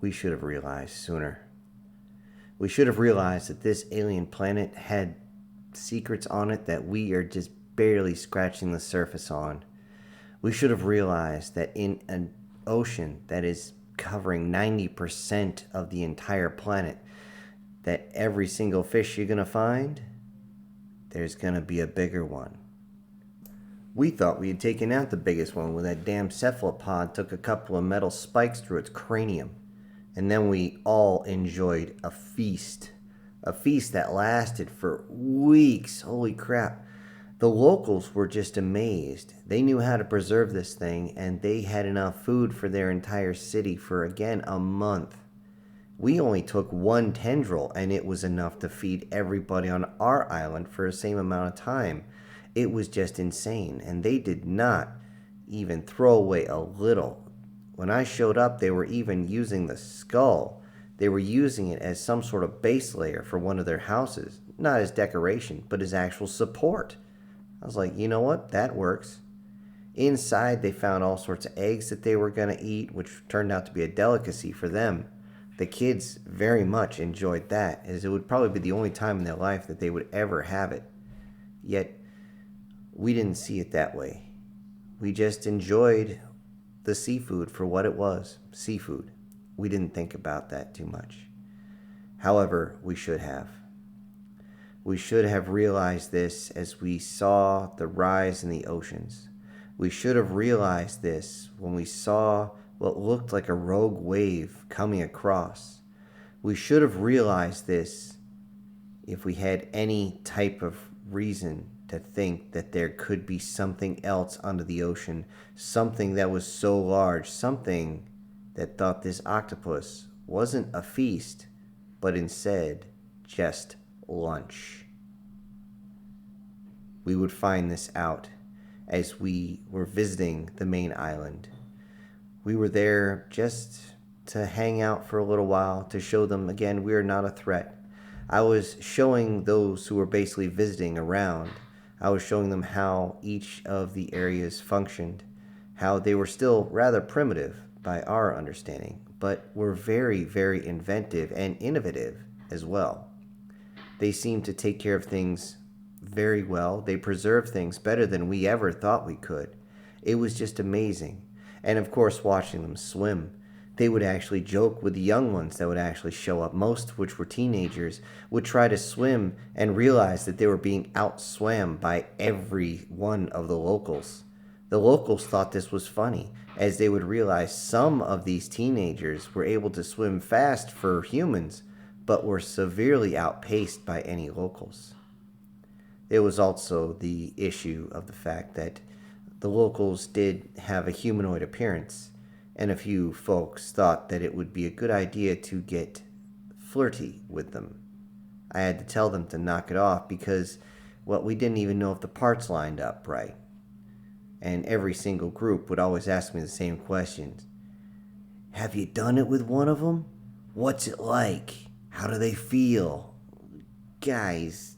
we should have realized sooner. We should have realized that this alien planet had secrets on it that we are just barely scratching the surface on. We should have realized that in an ocean that is covering 90% of the entire planet, that every single fish you're going to find, there's going to be a bigger one. We thought we had taken out the biggest one when that damn cephalopod took a couple of metal spikes through its cranium. And then we all enjoyed a feast. A feast that lasted for weeks. Holy crap. The locals were just amazed. They knew how to preserve this thing, and they had enough food for their entire city for, again, a month. We only took one tendril, and it was enough to feed everybody on our island for the same amount of time. It was just insane, and they did not even throw away a little. When I showed up, they were even using the skull. They were using it as some sort of base layer for one of their houses. Not as decoration, but as actual support. I was like, you know what? That works. Inside, they found all sorts of eggs that they were going to eat, which turned out to be a delicacy for them. The kids very much enjoyed that, as it would probably be the only time in their life that they would ever have it. Yet, we didn't see it that way. We just enjoyed the seafood for what it was, seafood. We didn't think about that too much. However, we should have. We should have realized this as we saw the rise in the oceans. We should have realized this when we saw what looked like a rogue wave coming across. We should have realized this if we had any type of reason to think that there could be something else under the ocean, something that was so large, something that thought this octopus wasn't a feast, but instead just lunch. We would find this out as we were visiting the main island. We were there just to hang out for a little while, to show them, again, we are not a threat. I was showing those who were basically visiting around, I was showing them how each of the areas functioned, how they were still rather primitive by our understanding, but were very, very inventive and innovative as well. They seemed to take care of things very well. They preserved things better than we ever thought we could. It was just amazing. And of course, watching them swim. They would actually joke with the young ones that would actually show up, most of which were teenagers, would try to swim and realize that they were being outswam by every one of the locals. The locals thought this was funny, as they would realize some of these teenagers were able to swim fast for humans, but were severely outpaced by any locals. There was also the issue of the fact that the locals did have a humanoid appearance, and a few folks thought that it would be a good idea to get flirty with them. I had to tell them to knock it off because, well, we didn't even know if the parts lined up right. And every single group would always ask me the same questions. Have you done it with one of them? What's it like? How do they feel? Guys,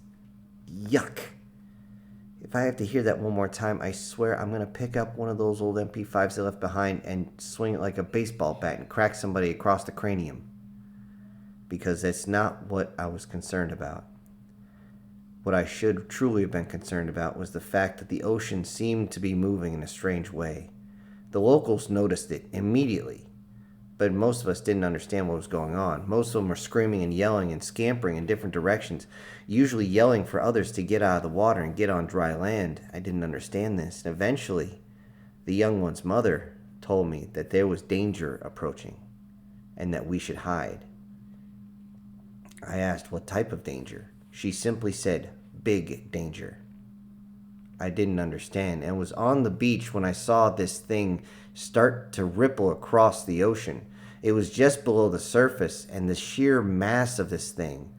yuck. If I have to hear that one more time, I swear I'm going to pick up one of those old MP5s they left behind and swing it like a baseball bat and crack somebody across the cranium. Because that's not what I was concerned about. What I should truly have been concerned about was the fact that the ocean seemed to be moving in a strange way. The locals noticed it immediately, but most of us didn't understand what was going on. Most of them were screaming and yelling and scampering in different directions, usually yelling for others to get out of the water and get on dry land. I didn't understand this, and eventually, the young one's mother told me that there was danger approaching and that we should hide. I asked what type of danger. She simply said, big danger. I didn't understand and was on the beach when I saw this thing start to ripple across the ocean. It was just below the surface, and the sheer mass of this thing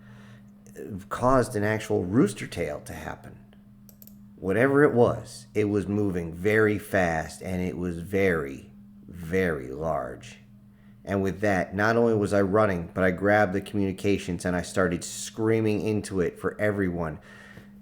caused an actual rooster tail to happen. Whatever it was moving very fast, and it was very, very large. And with that, not only was I running, but I grabbed the communications and I started screaming into it for everyone.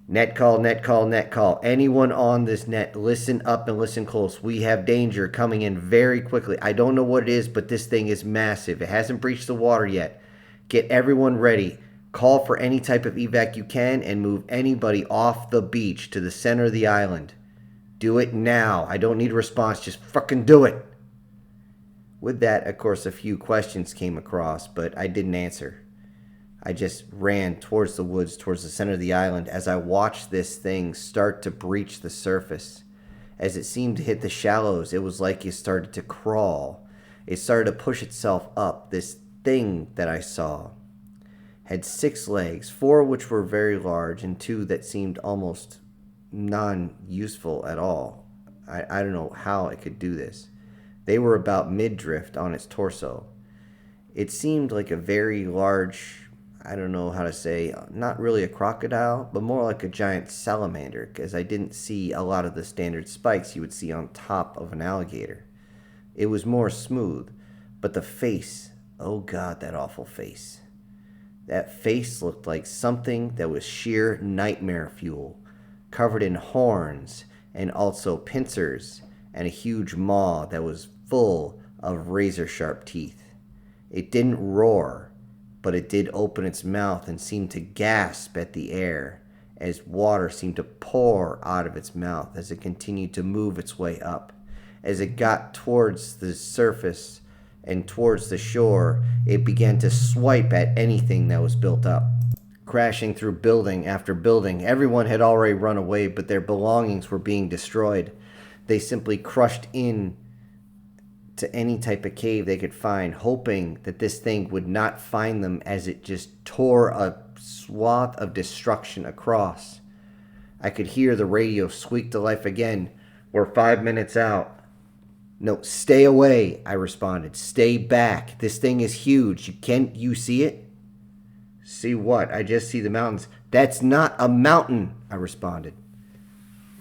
Net call, net call, net call. Anyone on this net, listen up and listen close. We have danger coming in very quickly. I don't know what it is, but this thing is massive. It hasn't breached the water yet. Get everyone ready. Call for any type of evac you can and move anybody off the beach to the center of the island. Do it now. I don't need a response. Just fucking do it. With that, of course, a few questions came across, but I didn't answer. I just ran towards the woods, towards the center of the island, as I watched this thing start to breach the surface. As it seemed to hit the shallows, it was like it started to crawl. It started to push itself up. This thing that I saw had 6 legs, 4 of which were very large, and 2 that seemed almost non-useful at all. I don't know how it could do this. They were about mid-drift on its torso. It seemed like a very large, I don't know how to say, not really a crocodile, but more like a giant salamander, because I didn't see a lot of the standard spikes you would see on top of an alligator. It was more smooth, but the face, oh God, that awful face. That face looked like something that was sheer nightmare fuel, covered in horns and also pincers and a huge maw that was full of razor-sharp teeth. It didn't roar, but it did open its mouth and seemed to gasp at the air as water seemed to pour out of its mouth as it continued to move its way up. As it got towards the surface and towards the shore, it began to swipe at anything that was built up, crashing through building after building. Everyone had already run away, but their belongings were being destroyed. They simply crushed in to any type of cave they could find, hoping that this thing would not find them as it just tore a swath of destruction across. I could hear the radio squeak to life again. We're 5 minutes out. No, stay away, I responded. Stay back. This thing is huge. Can't you see it? See what? I just see the mountains. That's not a mountain, I responded.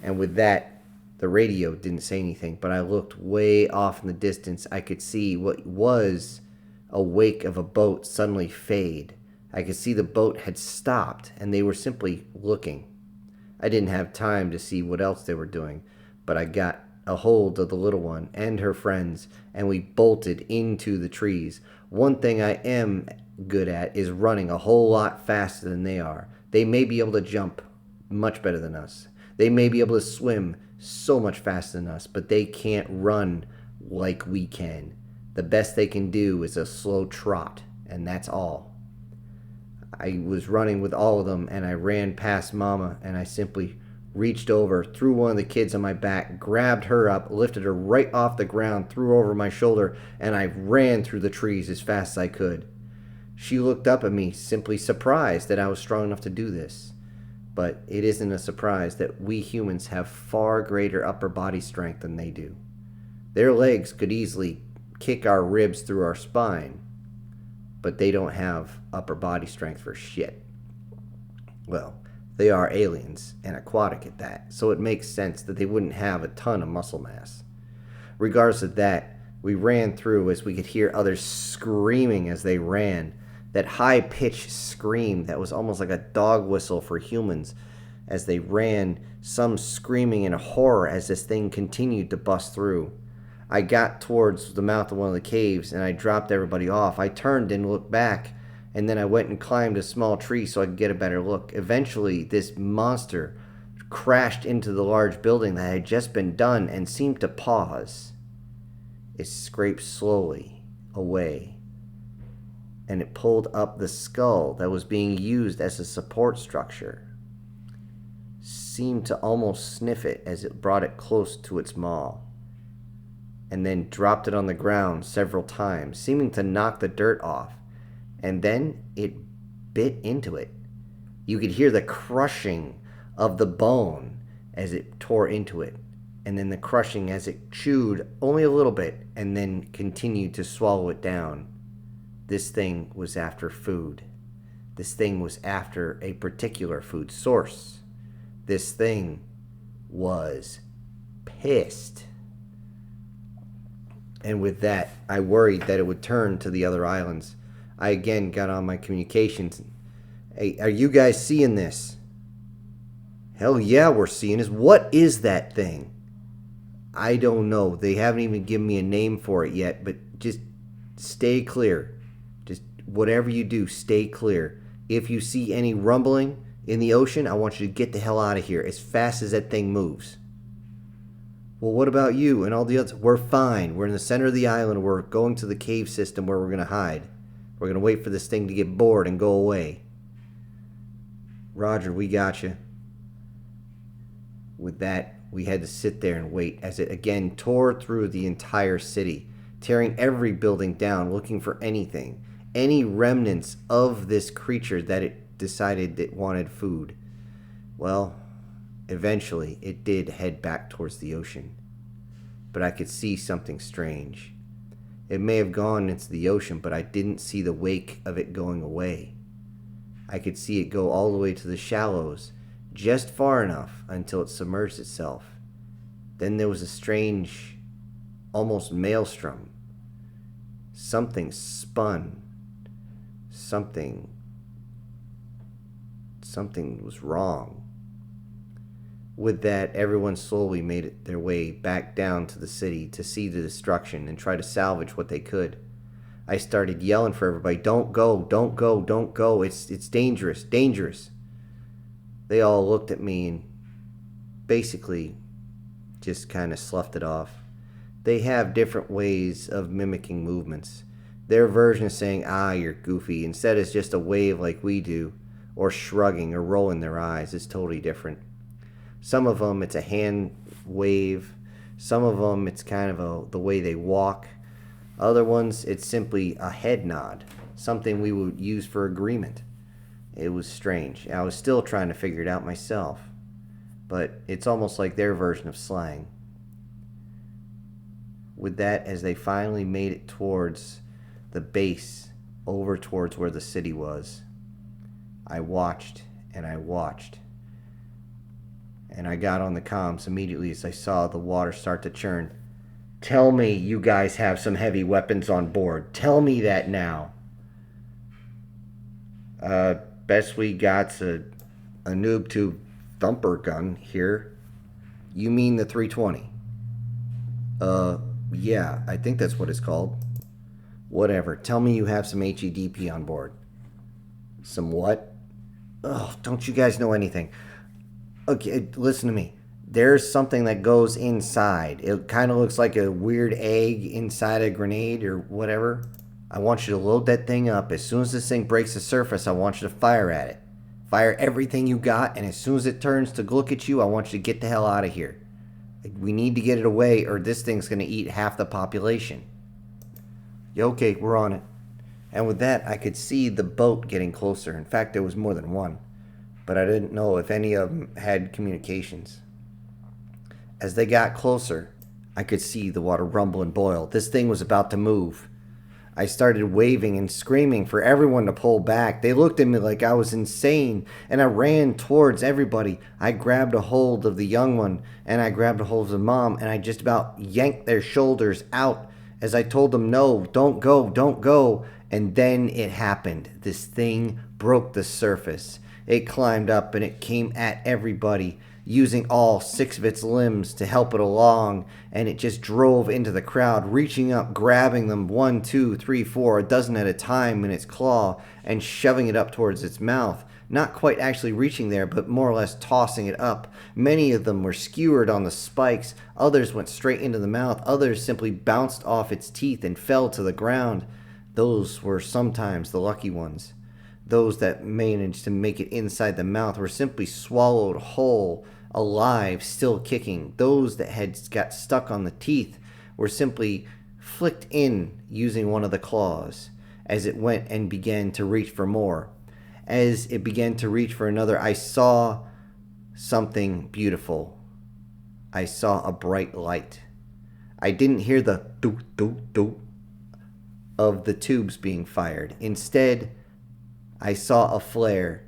And with that, the radio didn't say anything, but I looked way off in the distance. I could see what was a wake of a boat suddenly fade. I could see the boat had stopped, and they were simply looking. I didn't have time to see what else they were doing, but I got a hold of the little one and her friends, and we bolted into the trees. One thing I am good at is running a whole lot faster than they are. They may be able to jump much better than us. They may be able to swim so much faster than us, but they can't run like we can. The best they can do is a slow trot, and that's all. I was running with all of them, and I ran past Mama, and I simply reached over, threw one of the kids on my back, grabbed her up, lifted her right off the ground, threw her over my shoulder, and I ran through the trees as fast as I could. She looked up at me, simply surprised that I was strong enough to do this. But it isn't a surprise that we humans have far greater upper body strength than they do. Their legs could easily kick our ribs through our spine, but they don't have upper body strength for shit. Well, they are aliens, and aquatic at that, so it makes sense that they wouldn't have a ton of muscle mass. Regardless of that, we ran through as we could hear others screaming as they ran. That high-pitched scream that was almost like a dog whistle for humans as they ran, some screaming in horror as this thing continued to bust through. I got towards the mouth of one of the caves, and I dropped everybody off. I turned and looked back, and then I went and climbed a small tree so I could get a better look. Eventually, this monster crashed into the large building that had just been done and seemed to pause. It scraped slowly away, and it pulled up the skull that was being used as a support structure. Seemed to almost sniff it as it brought it close to its maw, and then dropped it on the ground several times, seeming to knock the dirt off, and then it bit into it. You could hear the crushing of the bone as it tore into it, and then the crushing as it chewed only a little bit and then continued to swallow it down. This thing was after food. This thing was after a particular food source. This thing was pissed. And with that, I worried that it would turn to the other islands. I again got on my communications. Hey, are you guys seeing this? Hell yeah, we're seeing is what is that thing? I don't know. They haven't even given me a name for it yet, but just stay clear. Just whatever you do, stay clear. If you see any rumbling in the ocean, I want you to get the hell out of here as fast as that thing moves. Well, what about you and all the others? We're fine. We're in the center of the island. We're going to the cave system where we're going to hide. We're going to wait for this thing to get bored and go away. Roger, we got you. With that, we had to sit there and wait as it again tore through the entire city, tearing every building down, looking for anything, any remnants of this creature that it decided it wanted food. Well, eventually it did head back towards the ocean. But I could see something strange. It may have gone into the ocean, but I didn't see the wake of it going away. I could see it go all the way to the shallows, just far enough until it submerged itself. Then there was a strange, almost maelstrom. Something spun. Something was wrong. With that, everyone slowly made their way back down to the city to see the destruction and try to salvage what they could. I started yelling for everybody, "Don't go, don't go, don't go. It's dangerous, dangerous." They all looked at me and basically just kind of sloughed it off. They have different ways of mimicking movements. Their version of saying, "Ah, you're goofy," instead is just a wave like we do, or shrugging or rolling their eyes. Is totally different. Some of them, it's a hand wave. Some of them, it's kind of the way they walk. Other ones, it's simply a head nod, something we would use for agreement. It was strange. I was still trying to figure it out myself, but it's almost like their version of slang. With that, as they finally made it towards the base, over towards where the city was, I watched and I watched. And I got on the comms immediately as I saw the water start to churn. "Tell me you guys have some heavy weapons on board. Tell me that now." Best we got's a noob tube thumper gun here. You mean the 320? Yeah, I think that's what it's called. Whatever. Tell me you have some HEDP on board. Some what? Oh, don't you guys know anything? Okay, listen to me. There's something that goes inside. It kind of looks like a weird egg inside a grenade or whatever. I want you to load that thing up. As soon as this thing breaks the surface, I want you to fire at it. Fire everything you got, and as soon as it turns to look at you, I want you to get the hell out of here. We need to get it away, or this thing's going to eat half the population. Yeah, okay, we're on it. And with that, I could see the boat getting closer. In fact, there was more than one. But I didn't know if any of them had communications. As they got closer, I could see the water rumble and boil. This thing was about to move. I started waving and screaming for everyone to pull back. They looked at me like I was insane, and I ran towards everybody. I grabbed a hold of the young one, and I grabbed a hold of the mom, and I just about yanked their shoulders out as I told them, "No, don't go, don't go." And then it happened. This thing broke the surface. It climbed up and it came at everybody, using all 6 of its limbs to help it along, and it just drove into the crowd, reaching up, grabbing them 1, 2, 3, 4, a dozen at a time in its claw, and shoving it up towards its mouth. Not quite actually reaching there, but more or less tossing it up. Many of them were skewered on the spikes, others went straight into the mouth, others simply bounced off its teeth and fell to the ground. Those were sometimes the lucky ones. Those that managed to make it inside the mouth were simply swallowed whole, alive, still kicking. Those that had got stuck on the teeth were simply flicked in using one of the claws as it went and began to reach for more. As it began to reach for another, I saw something beautiful. I saw a bright light. I didn't hear the doot, doot, doot of the tubes being fired. Instead, I saw a flare,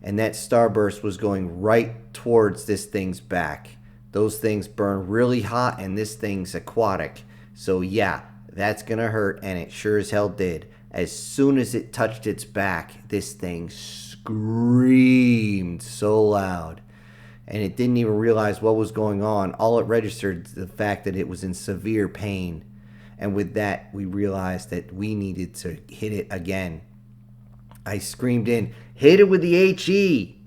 and that starburst was going right towards this thing's back. Those things burn really hot, and this thing's aquatic. So yeah, that's gonna hurt, and it sure as hell did. As soon as it touched its back, this thing screamed so loud. and it didn't even realize what was going on. All it registered the fact that it was in severe pain. And with that, we realized that we needed to hit it again. I screamed in, "Hit it with the HE!"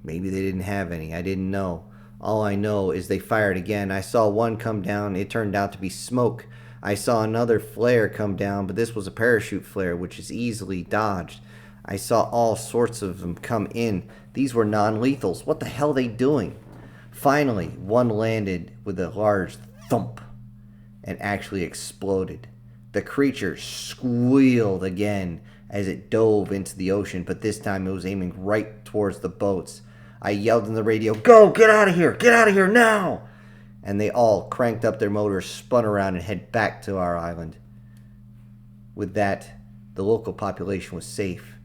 Maybe they didn't have any. I didn't know. All I know is they fired again. I saw one come down. It turned out to be smoke. I saw another flare come down, but this was a parachute flare, which is easily dodged. I saw all sorts of them come in. These were non-lethals. What the hell are they doing? Finally, one landed with a large thump and actually exploded. The creature squealed again as it dove into the ocean, but this time it was aiming right towards the boats. I yelled in the radio, "Go! Get out of here! Get out of here now!" And they all cranked up their motors, spun around, and head back to our island. With that, the local population was safe,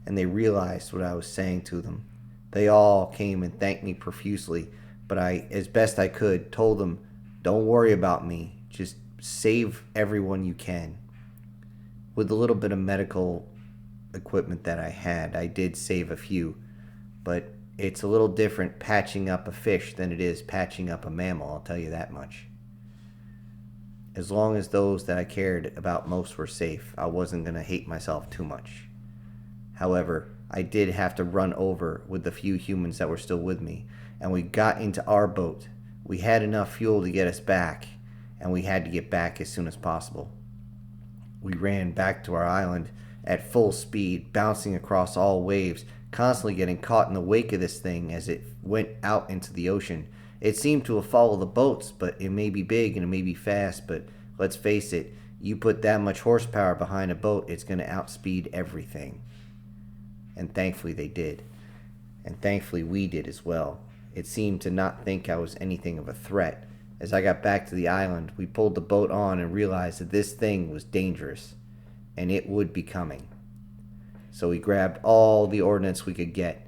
and they realized what I was saying to them. They all came and thanked me profusely, but I, as best I could, told them, "Don't worry about me. Just save everyone you can." With a little bit of medical equipment that I had, I did save a few, but it's a little different patching up a fish than it is patching up a mammal, I'll tell you that much. As long as those that I cared about most were safe, I wasn't going to hate myself too much. However, I did have to run over with the few humans that were still with me, and we got into our boat. We had enough fuel to get us back, and we had to get back as soon as possible. We ran back to our island at full speed, bouncing across all waves, constantly getting caught in the wake of this thing as it went out into the ocean. It seemed to have followed the boats, but it may be big and it may be fast, but let's face it, you put that much horsepower behind a boat, it's going to outspeed everything. And thankfully they did. And thankfully we did as well. It seemed to not think I was anything of a threat. As I got back to the island, we pulled the boat on and realized that this thing was dangerous, and it would be coming. So we grabbed all the ordnance we could get,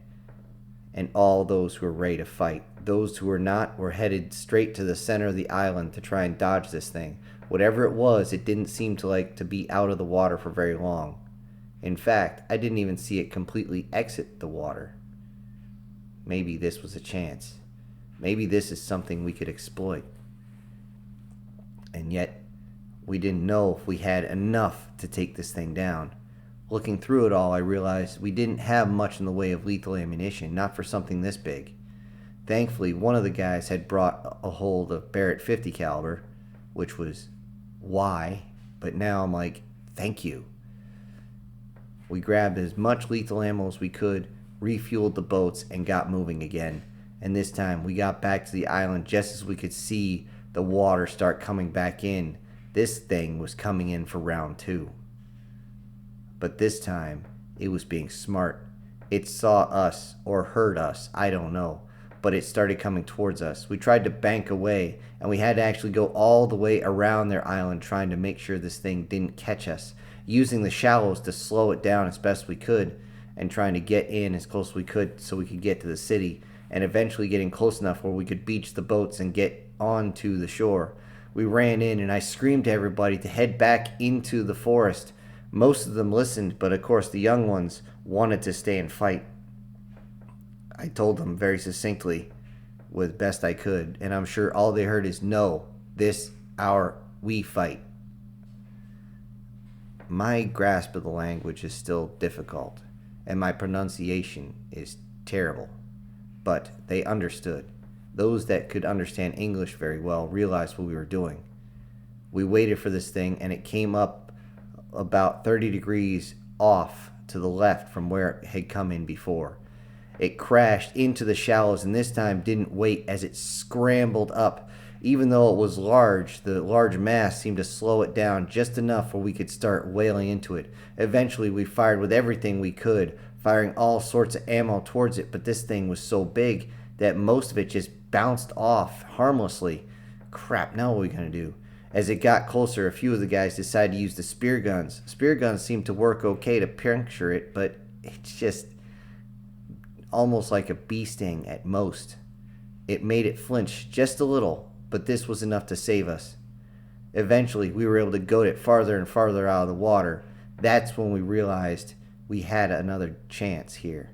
and all those who were ready to fight. Those who were not were headed straight to the center of the island to try and dodge this thing. Whatever it was, it didn't seem to like to be out of the water for very long. In fact, I didn't even see it completely exit the water. Maybe this was a chance. Maybe this is something we could exploit. And yet, we didn't know if we had enough to take this thing down. Looking through it all, I realized we didn't have much in the way of lethal ammunition, not for something this big. Thankfully, one of the guys had brought a hold of Barrett 50 caliber, which was why, but now I'm like, thank you. We grabbed as much lethal ammo as we could, refueled the boats, and got moving again. And this time, we got back to the island just as we could see the water start coming back in. This thing was coming in for round 2. But this time, it was being smart. It saw us, or heard us, I don't know. But it started coming towards us. We tried to bank away, and we had to actually go all the way around their island trying to make sure this thing didn't catch us, using the shallows to slow it down as best we could, and trying to get in as close as we could so we could get to the city, and eventually getting close enough where we could beach the boats and get onto the shore. We ran in, and I screamed to everybody to head back into the forest. Most of them listened, but of course the young ones wanted to stay and fight. I told them very succinctly, with best I could, and I'm sure all they heard is, "No, we fight." My grasp of the language is still difficult, and my pronunciation is terrible, but they understood. Those that could understand English very well realized what we were doing. We waited for this thing, and it came up about 30 degrees off to the left from where it had come in before. It crashed into the shallows, and this time didn't wait as it scrambled up. Even though it was large, the large mass seemed to slow it down just enough where we could start wailing into it. Eventually, we fired with everything we could, firing all sorts of ammo towards it, but this thing was so big that most of it just bounced off harmlessly. Crap, now what are we going to do? As it got closer, a few of the guys decided to use the spear guns. Spear guns seemed to work okay to puncture it, but it's just almost like a bee sting at most. It made it flinch just a little, but this was enough to save us. Eventually, we were able to goad it farther and farther out of the water. That's when we realized we had another chance here.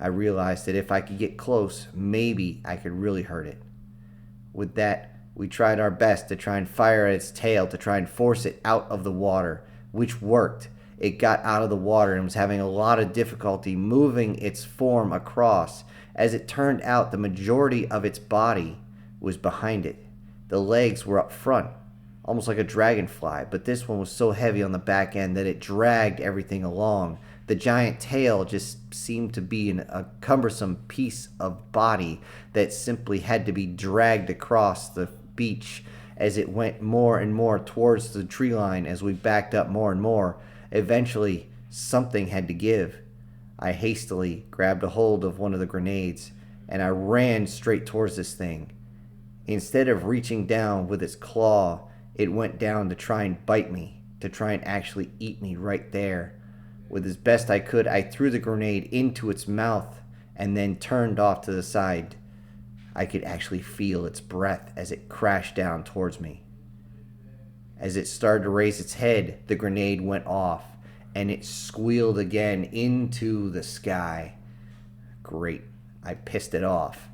I realized that if I could get close, maybe I could really hurt it. With that, we tried our best to try and fire at its tail to try and force it out of the water, which worked. It got out of the water and was having a lot of difficulty moving its form across. As it turned out, the majority of its body was behind it. The legs were up front, almost like a dragonfly, but this one was so heavy on the back end that it dragged everything along. The giant tail just seemed to be a cumbersome piece of body that simply had to be dragged across the beach as it went more and more towards the tree line as we backed up more and more. Eventually, something had to give. I hastily grabbed a hold of one of the grenades and I ran straight towards this thing. Instead of reaching down with its claw, it went down to try and bite me, to try and actually eat me right there. With as best I could, I threw the grenade into its mouth and then turned off to the side. I could actually feel its breath as it crashed down towards me. As it started to raise its head, the grenade went off and it squealed again into the sky. Great. I pissed it off.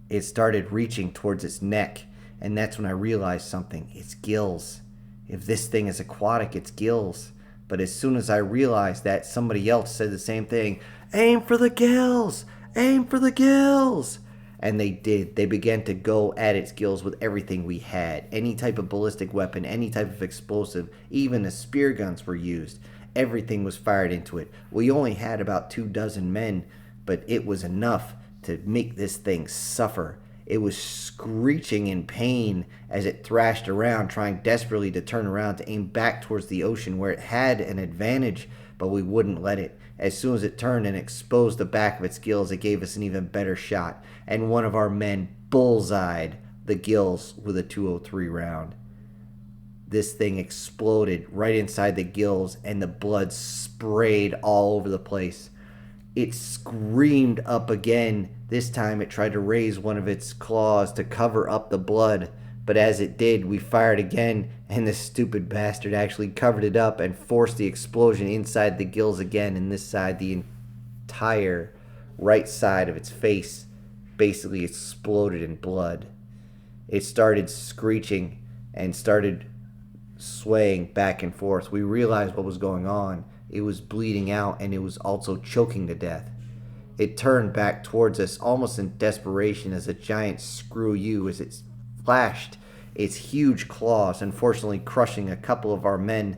It started reaching towards its neck, and that's when I realized something. Its gills. If this thing is aquatic, it's gills. But as soon as I realized that, somebody else said the same thing. Aim for the gills! Aim for the gills! And they did. They began to go at its gills with everything we had. Any type of ballistic weapon, any type of explosive, even the spear guns were used. Everything was fired into it. We only had about 24 men, but it was enough to make this thing suffer. It was screeching in pain as it thrashed around, trying desperately to turn around to aim back towards the ocean where it had an advantage, but we wouldn't let it. As soon as it turned and exposed the back of its gills, it gave us an even better shot, and one of our men bullseyed the gills with a 203 round. This thing exploded right inside the gills, and the blood sprayed all over the place. It screamed up again. This time it tried to raise one of its claws to cover up the blood, but as it did, we fired again, and the stupid bastard actually covered it up and forced the explosion inside the gills again, and this side, the entire right side of its face basically exploded in blood. It started screeching and started swaying back and forth. We realized what was going on. It was bleeding out, and it was also choking to death. It turned back towards us almost in desperation as a giant screw you as it flashed its huge claws, unfortunately crushing a couple of our men.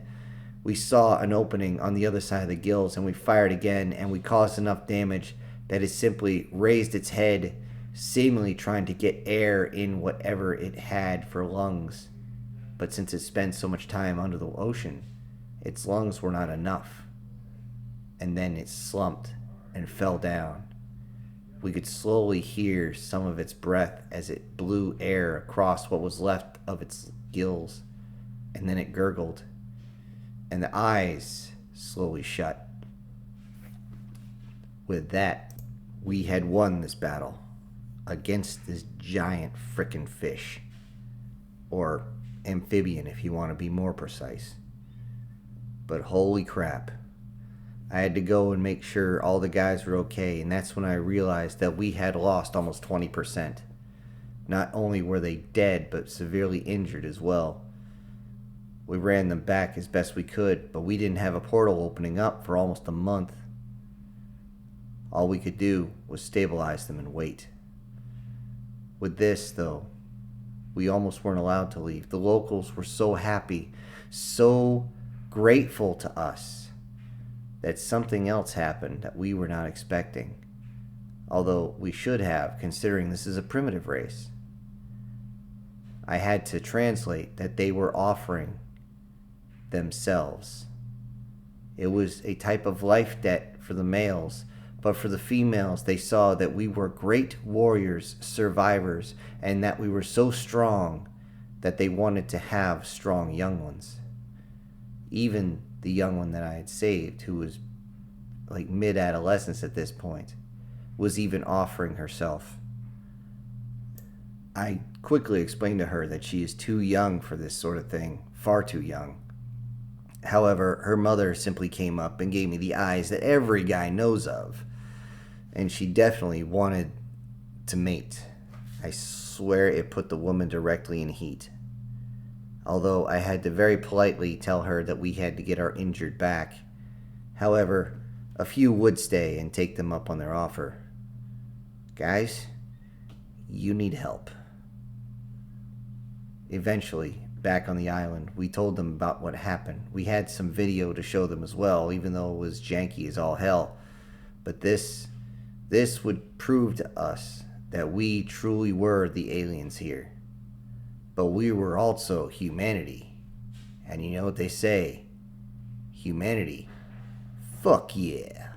We saw an opening on the other side of the gills, and we fired again, and we caused enough damage that it simply raised its head, seemingly trying to get air in whatever it had for lungs. But since it spent so much time under the ocean, its lungs were not enough. And then it slumped and fell down. We could slowly hear some of its breath as it blew air across what was left of its gills. And then it gurgled, and the eyes slowly shut. With that, we had won this battle against this giant frickin' fish. Or amphibian, if you want to be more precise. But holy crap. I had to go and make sure all the guys were okay, and that's when I realized that we had lost almost 20%. Not only were they dead, but severely injured as well. We ran them back as best we could, but we didn't have a portal opening up for almost a month. All we could do was stabilize them and wait. With this, though, we almost weren't allowed to leave. The locals were so happy, so grateful to us, that something else happened that we were not expecting. Although we should have, considering this is a primitive race. I had to translate that they were offering themselves. It was a type of life debt for the males, but for the females, they saw that we were great warriors, survivors, and that we were so strong that they wanted to have strong young ones. Even the young one that I had saved, who was like mid-adolescence at this point, was even offering herself. I quickly explained to her that she is too young for this sort of thing, far too young. However, her mother simply came up and gave me the eyes that every guy knows of. and she definitely wanted to mate. I swear it put the woman directly in heat. Although I had to very politely tell her that we had to get our injured back. However, a few would stay and take them up on their offer. Guys, you need help. Eventually, back on the island, we told them about what happened. We had some video to show them as well, even though it was janky as all hell. But this would prove to us that we truly were the aliens here. But we were also humanity. And you know what they say? Humanity. Fuck yeah.